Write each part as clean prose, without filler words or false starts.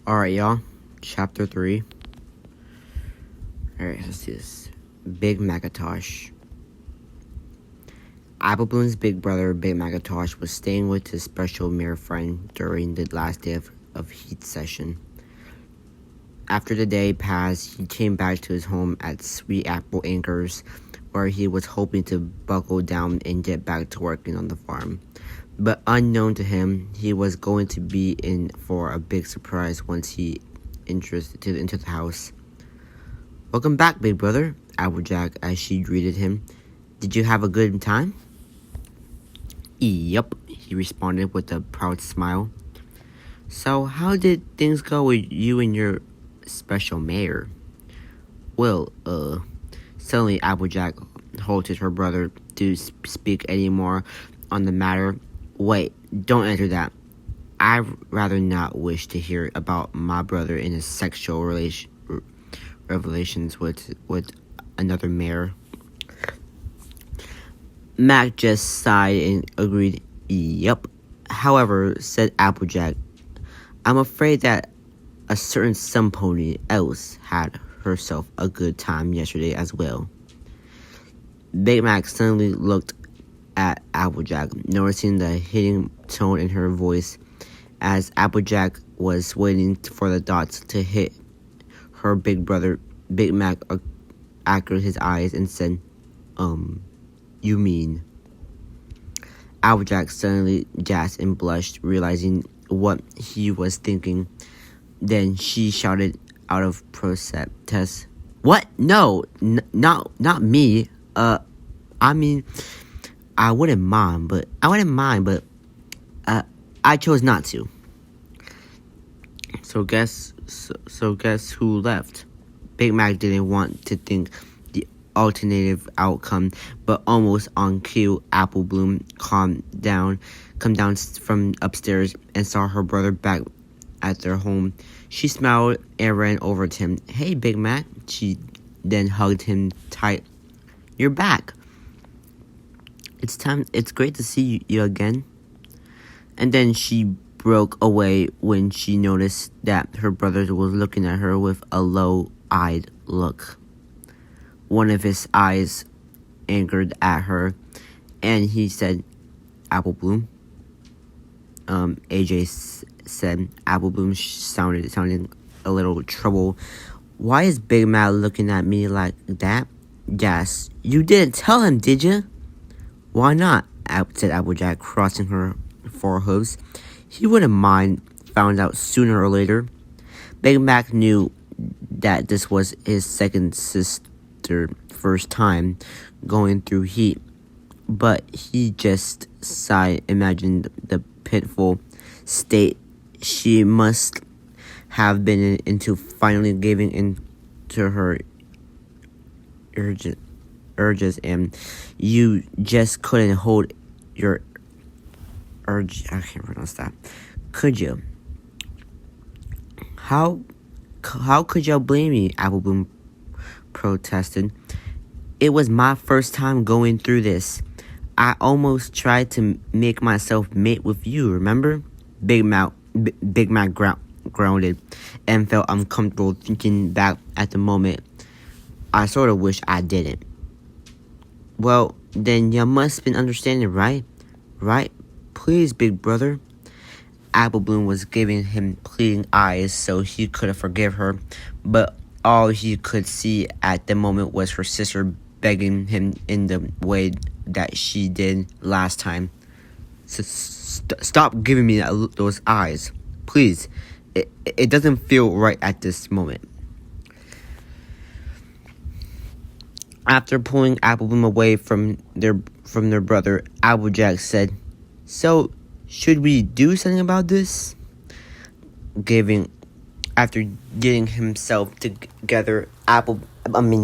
Alright, y'all. Chapter 3. Alright, let's do this. Big Macintosh. Apple Bloom's big brother, Big Macintosh, was staying with his special mayor friend during the last day of heat session. After the day passed, he came back to his home at Sweet Apple Acres, where he was hoping to buckle down and get back to working on the farm. But unknown to him, he was going to be in for a big surprise once he entered into the house. "Welcome back, big brother," Applejack, as she greeted him. "Did you have a good time?" "Yup," he responded with a proud smile. "So, how did things go with you and your special mayor?" Well, Suddenly Applejack halted her brother to speak any more on the matter. "Wait, don't answer that. I'd rather not wish to hear about my brother in his sexual revelations with another mayor." Mac just sighed and agreed. "Yup. However," said Applejack, "I'm afraid that a certain somebody else had herself a good time yesterday as well." Big Mac suddenly looked at Applejack, noticing the hitting tone in her voice. As Applejack was waiting for the dots to hit her big brother, Big Mac anchored his eyes and said, "You mean?" Applejack suddenly gasped and blushed, realizing what he was thinking. Then she shouted out of protest, "What? No, not me. I mean, I wouldn't mind, but I chose not to." So guess who left? Big Mac didn't want to think the alternative outcome, but almost on cue, Apple Bloom come down from upstairs and saw her brother back at their home. She smiled and ran over to him. "Hey, Big Mac." She then hugged him tight. "You're back. It's great to see you again." And then she broke away when she noticed that her brother was looking at her with a low-eyed look. One of his eyes anchored at her, and he said, "Apple Bloom." AJ said. Apple Bloom sounding a little troubled. "Why is Big Mac looking at me like that?" "Yes, you didn't tell him, did you?" "Why not?" said Applejack, crossing her forehoofs. "He wouldn't mind found out sooner or later." Big Mac knew that this was his second sister first time going through heat, but he just sighed, imagined the pitiful state she must have been into finally giving in to her urges, and you just couldn't hold your urge. I can't pronounce that. Could you? How could y'all blame me?" Apple Bloom protested. "It was my first time going through this. I almost tried to make myself mate with you, remember?" Big Mac grounded and felt uncomfortable thinking back at the moment. "I sort of wish I didn't." "Well, then you must have been understanding, right? Right? Please, big brother." Apple Bloom was giving him pleading eyes so he could forgive her, but all he could see at the moment was her sister begging him in the way that she did last time. Stop giving me those eyes, please. It doesn't feel right at this moment." After pulling Apple Bloom away from their brother, Applejack said, "So, should we do something about this?" After getting himself together,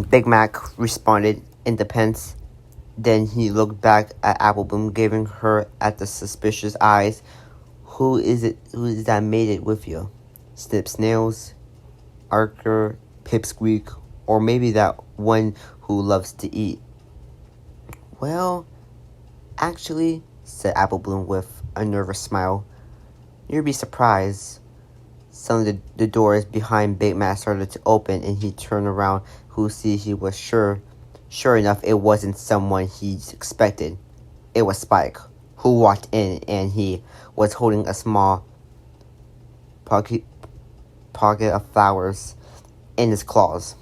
Big Mac responded in defense. Then he looked back at Apple Bloom, giving her at the suspicious eyes. Who is that made it with you? Snip Snails, Archer, Pipsqueak, or maybe that one who loves to eat?" "Well, actually," said Apple Bloom with a nervous smile, "you'd be surprised. Suddenly, the doors behind Big Mac started to open, and he turned around. He was sure enough, it wasn't someone he expected. It was Spike, who walked in, and he was holding a small pocket of flowers in his claws.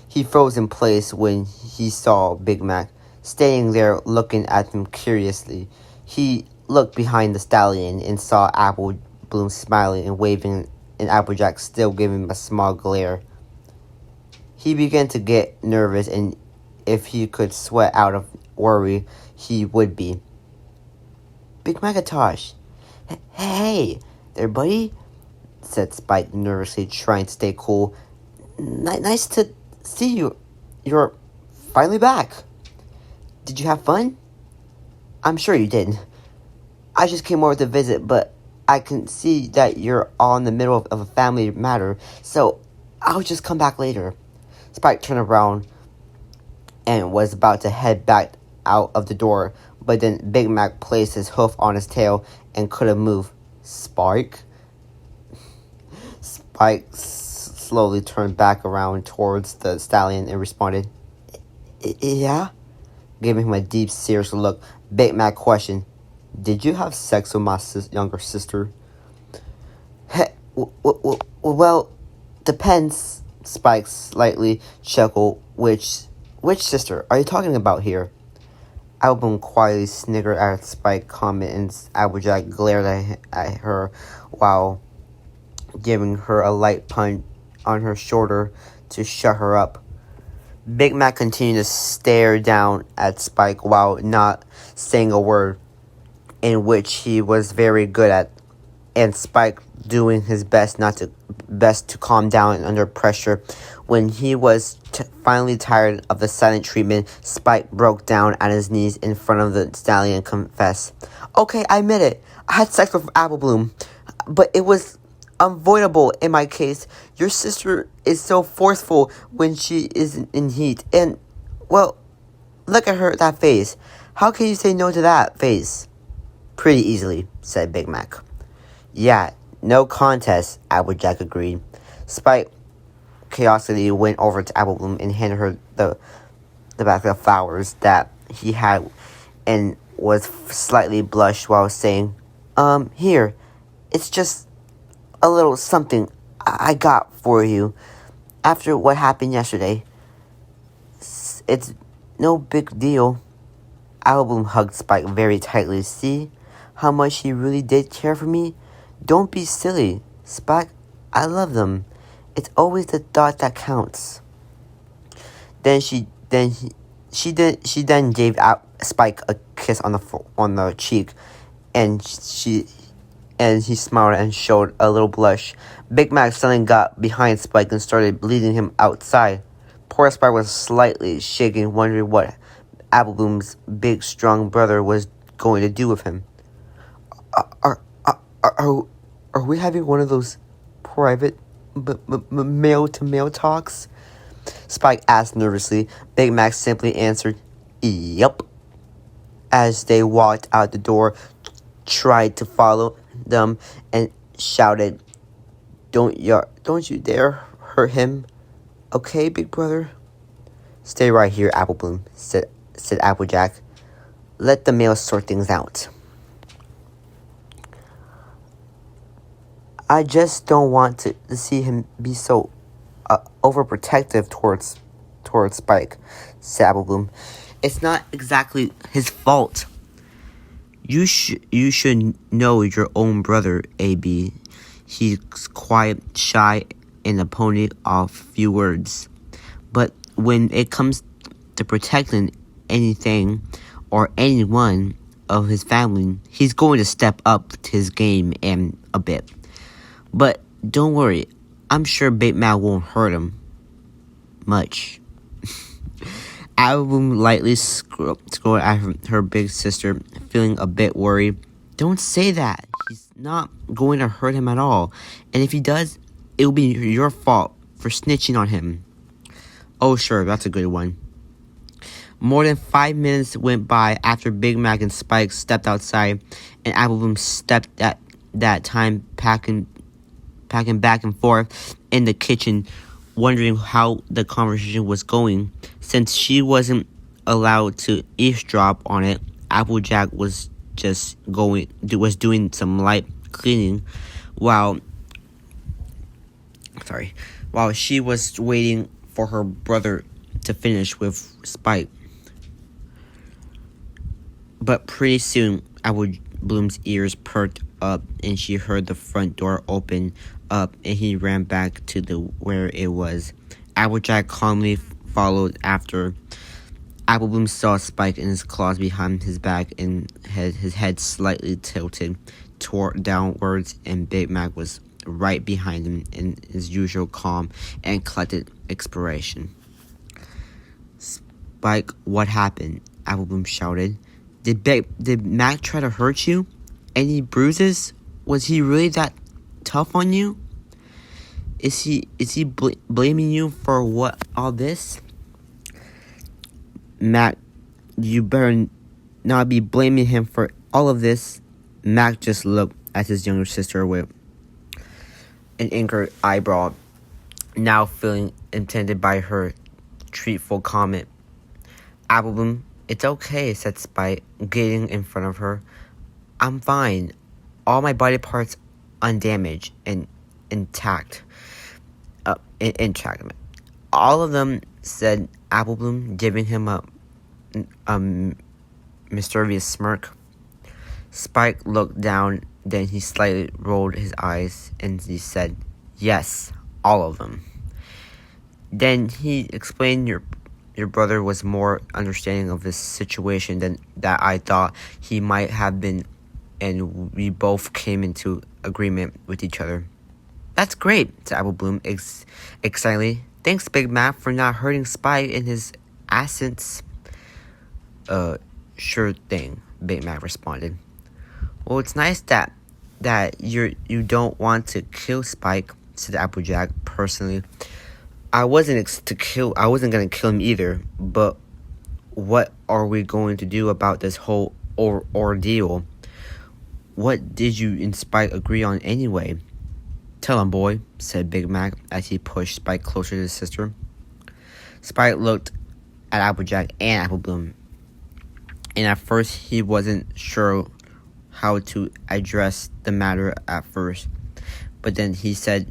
He froze in place when he saw Big Mac standing there looking at him curiously. He looked behind the stallion and saw Apple Bloom smiling and waving, and Applejack still giving him a small glare. He began to get nervous, and if he could sweat out of worry, he would be. Big Macintosh. Hey there, buddy, said Spike nervously, trying to stay cool. Nice to see you. You're finally back. Did you have fun? I'm sure you did. I just came over to visit, but I can see that you're all in the middle of a family matter, so I'll just come back later. Spike turned around and was about to head back out of the door, but then Big Mac placed his hoof on his tail and couldn't move. Spike slowly turned back around towards the stallion and responded, Yeah? Giving him a deep, serious look, Big Mac questioned, Did you have sex with my younger sister? Well, depends. Spike slightly chuckled. Which sister are you talking about here? Album quietly sniggered at Spike's comment, and Applejack glared at her while giving her a light punch on her shoulder to shut her up. Big Mac continued to stare down at Spike while not saying a word, in which he was very good at, and Spike doing his best to calm down under pressure. When he was finally tired of the silent treatment, Spike broke down at his knees in front of the stallion and confessed, Okay, I admit it. I had sex with Apple Bloom, but it was unavoidable in my case. Your sister is so forceful when she is in heat, and, well, look at that face. How can you say no to that face? Pretty easily, said Big Mac. Yeah, no contest, Applejack agreed. Spike chaotically went over to Apple Bloom and handed her the basket of flowers that he had, and was slightly blushed while saying, Here, it's just a little something I got for you after what happened yesterday. It's no big deal. Apple Bloom hugged Spike very tightly. See how much he really did care for me? Don't be silly, Spike. I love them. It's always the thought that counts. Then she gave Spike a kiss on the cheek, and he smiled and showed a little blush. Big Mac suddenly got behind Spike and started leading him outside. Poor Spike was slightly shaking, wondering what Apple Bloom's big, strong brother was going to do with him. Are we having one of those private male-to-male talks? Spike asked nervously. Big Mac simply answered, Yep. As they walked out the door, tried to follow them, and shouted, Don't you dare hurt him. Okay, big brother? Stay right here, Apple Bloom, said Applejack. Let the males sort things out. I just don't want to see him be so overprotective towards Spike, said Apple Bloom. It's not exactly his fault. You should know your own brother, AB. He's quiet, shy, and a pony of few words. But when it comes to protecting anything or anyone of his family, he's going to step up to his game in a bit. But don't worry, I'm sure Big Mac won't hurt him much. Album lightly scrolled at her big sister, feeling a bit worried. Don't say that. He's not going to hurt him at all. And if he does, it will be your fault for snitching on him. Oh, sure, that's a good one. More than 5 minutes went by after Big Mac and Spike stepped outside, and Apple Bloom stepped at that time packing packing back and forth in the kitchen, wondering how the conversation was going. Since she wasn't allowed to eavesdrop on it, Applejack was doing some light cleaning while she was waiting for her brother to finish with Spike. But pretty soon, Apple Bloom's ears perked up and she heard the front door open up and he ran back to where it was. Applejack calmly followed after. Apple Bloom saw Spike in his claws behind his back and his head slightly tilted downwards, and Big Mac was right behind him in his usual calm and collected expression. Spike, what happened? Apple Bloom shouted. Did Mac try to hurt you? Any bruises? Was he really that tough on you? Is he blaming you for all this? Mac, you better not be blaming him for all of this. Mac just looked at his younger sister with an angered eyebrow, now feeling intended by her treatful comment. Apple Bloom, it's okay, said Spike, getting in front of her. I'm fine. All my body parts undamaged and intact. All of them, said Apple Bloom, giving him a mischievous smirk. Spike looked down, then he slightly rolled his eyes, and he said, yes, all of them. Then he explained your brother was more understanding of this situation than that I thought he might have been, and we both came into agreement with each other. That's great, said Apple Bloom excitedly. Thanks, Big Mac, for not hurting Spike in his accents. Sure thing, Big Mac responded. Well, it's nice that you don't want to kill Spike, said Applejack personally. I wasn't gonna kill him either, but what are we going to do about this whole ordeal? What did you and Spike agree on anyway? Tell him, boy, said Big Mac as he pushed Spike closer to his sister. Spike looked at Applejack and Apple Bloom, and at first he wasn't sure how to address the matter at first. But then he said,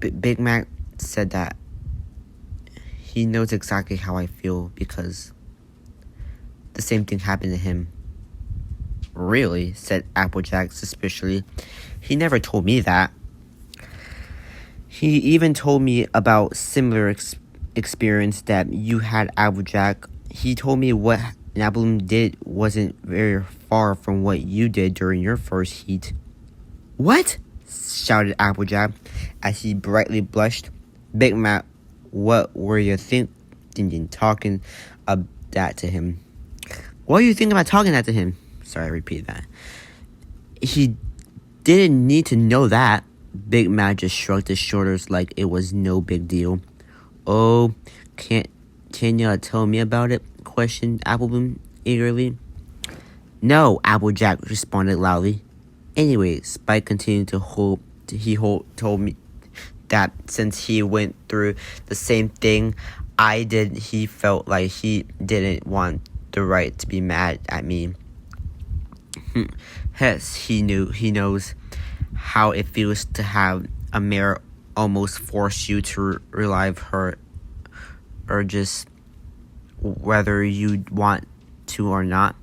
Big Mac said that he knows exactly how I feel because the same thing happened to him. Really? Said Applejack suspiciously. He never told me that. He even told me about similar experience that you had, Applejack. He told me what Apple Bloom did wasn't very far from what you did during your first heat. What? Shouted Applejack as he brightly blushed. Big Mac, what were you thinking talking that to him? What are you thinking about talking that to him? Sorry, I repeated that. He didn't need to know that. Big Mac just shrugged his shoulders like it was no big deal. Oh, can you tell me about it? Questioned Apple Bloom eagerly. No, Applejack responded loudly. Anyway, Spike continued to told me that since he went through the same thing I did, he felt like he didn't want the right to be mad at me. Yes, he knows how it feels to have a mayor almost force you to relive her urges, whether you want to or not.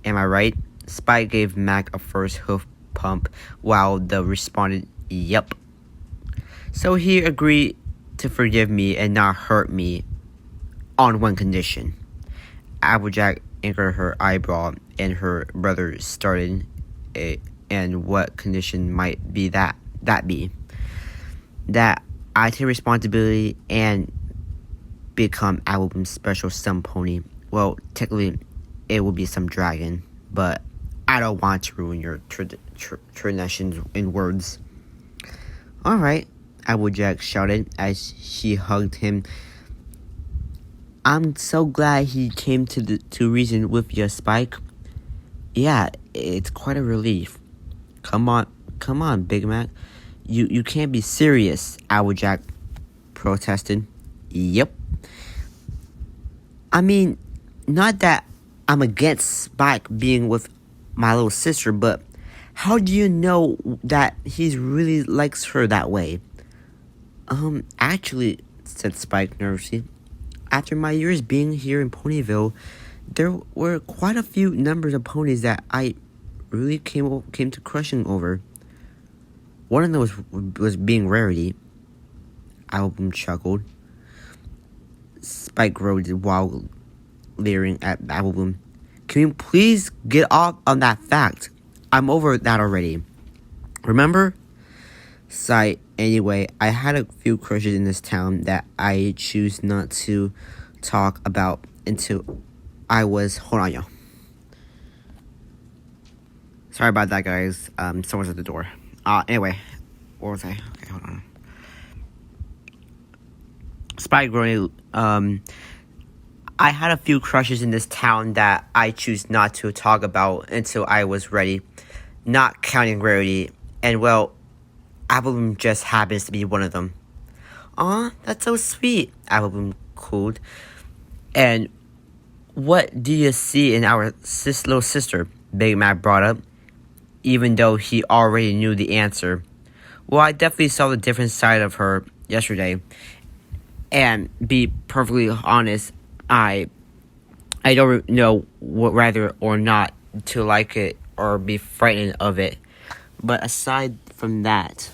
Am I right? Spike gave Mac a first hoof pump while the responded, yep. So he agreed to forgive me and not hurt me on one condition. Applejack anchored her eyebrow and her brother started and what condition might be that be? That I take responsibility and become Apple Bloom's special sun pony. Well, technically, it will be some dragon, but I don't want to ruin your traditions in words. All right, Applejack shouted as she hugged him. I'm so glad he came to reason with you, Spike. Yeah, it's quite a relief. Come on, Big Mac. You can't be serious, Applejack protested. Yep. I mean, not that I'm against Spike being with my little sister, but how do you know that he really likes her that way? Actually, said Spike nervously, after my years being here in Ponyville, there were quite a few numbers of ponies that I really came to crushing over. One of them was being Rarity. Album chuckled. Spike groaned while leering at Album. Can you please get off on that fact? I'm over that already. Remember? Sigh. Anyway, I had a few crushes in this town that I choose not to talk about until I was... Hold on, y'all. Sorry about that, guys. Someone's at the door. Anyway, what was I? Okay, hold on. Spike groaned. I had a few crushes in this town that I choose not to talk about until I was ready. Not counting Rarity. And well, Applebloom just happens to be one of them. Aw, that's so sweet, Applebloom cooed. And what do you see in our little sister? Big Mac brought up, even though he already knew the answer. Well, I definitely saw the different side of her yesterday. And be perfectly honest, I don't know whether or not to like it or be frightened of it. But aside from that,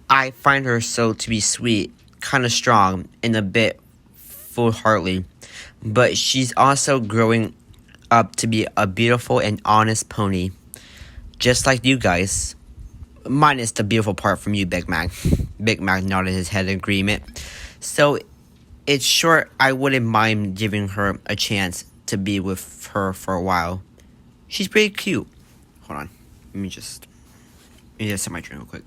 I find her so to be sweet, kind of strong, and a bit foolhardy. But she's also growing up to be a beautiful and honest pony. Just like you guys. Minus the beautiful part from you, Big Mac. Big Mac nodded his head in agreement. So, it's short, I wouldn't mind giving her a chance to be with her for a while. She's pretty cute. Hold on. Let me just set my drink real quick.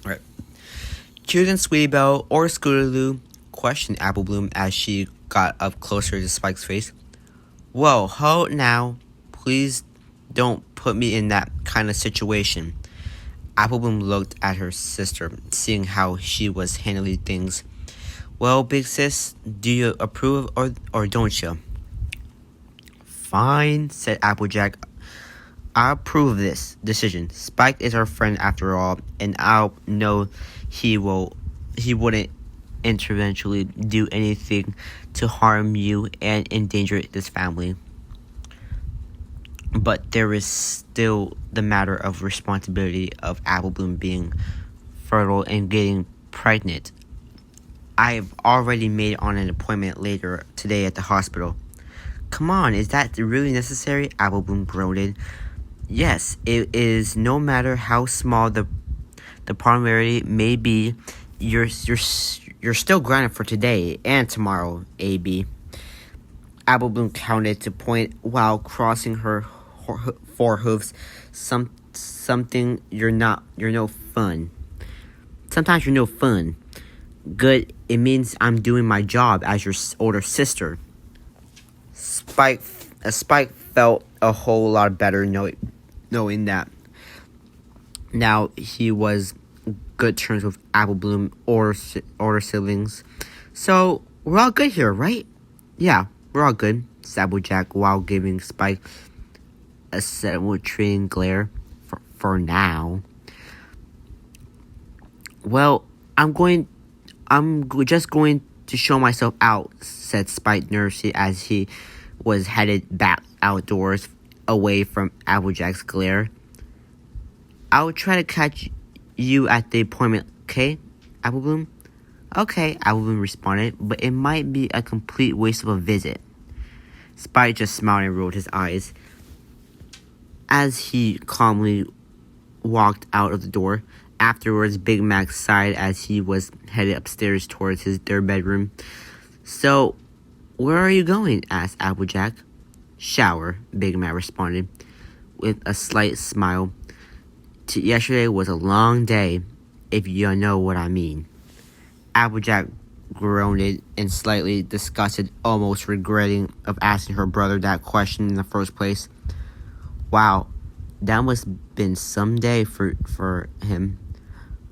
Alright. Cuter than Sweetie Belle or Scootaloo? Questioned Applebloom as she got up closer to Spike's face. Whoa, ho now. Please don't put me in that kind of situation. Applebloom looked at her sister, seeing how she was handling things. Well, big sis, do you approve or don't you? Fine, said Applejack. I approve of this decision. Spike is our friend after all, and I know he wouldn't eventually do anything to harm you and endanger this family. But there is still the matter of responsibility of Applebloom being fertile and getting pregnant. I've already made on an appointment later today at the hospital. Come on, is that really necessary? Applebloom groaned. Yes, it is. No matter how small the probability may be, you're still grounded for today and tomorrow, AB. Applebloom counted to point while crossing her forehoofs. Something you're no fun. Sometimes you're no fun. Good, it means I'm doing my job as your older sister. Spike felt a whole lot better knowing that now he was good terms with Applebloom or siblings. So we're all good here, right? Yeah, we're all good, said Applejack while giving Spike a celebrating glare for now. Well, I'm just going to show myself out, said Spike nervously as he was headed back outdoors away from Applejack's glare. I'll try to catch you at the appointment, okay, Applebloom? Okay, Applebloom responded, but it might be a complete waste of a visit. Spike just smiled and rolled his eyes as he calmly walked out of the door. Afterwards, Big Mac sighed as he was headed upstairs towards their bedroom. So, where are you going? Asked Applejack. Shower, Big Mac responded with a slight smile. Yesterday was a long day, if you know what I mean. Applejack groaned and slightly disgusted, almost regretting of asking her brother that question in the first place. Wow, that must have been some day for him.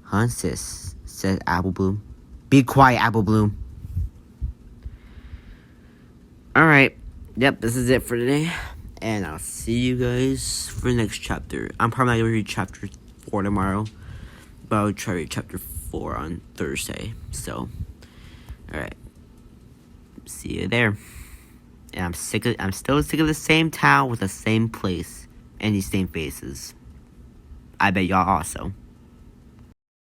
Huh, sis, said Apple Bloom. Be quiet, Apple Bloom. Alright, yep, this is it for today. And I'll see you guys for the next chapter. I'm probably not going to read chapter 4 tomorrow, but I'll try to read chapter 4 on Thursday. So, alright. See you there. And I'm still sick of the same town with the same place and these same faces. I bet y'all also.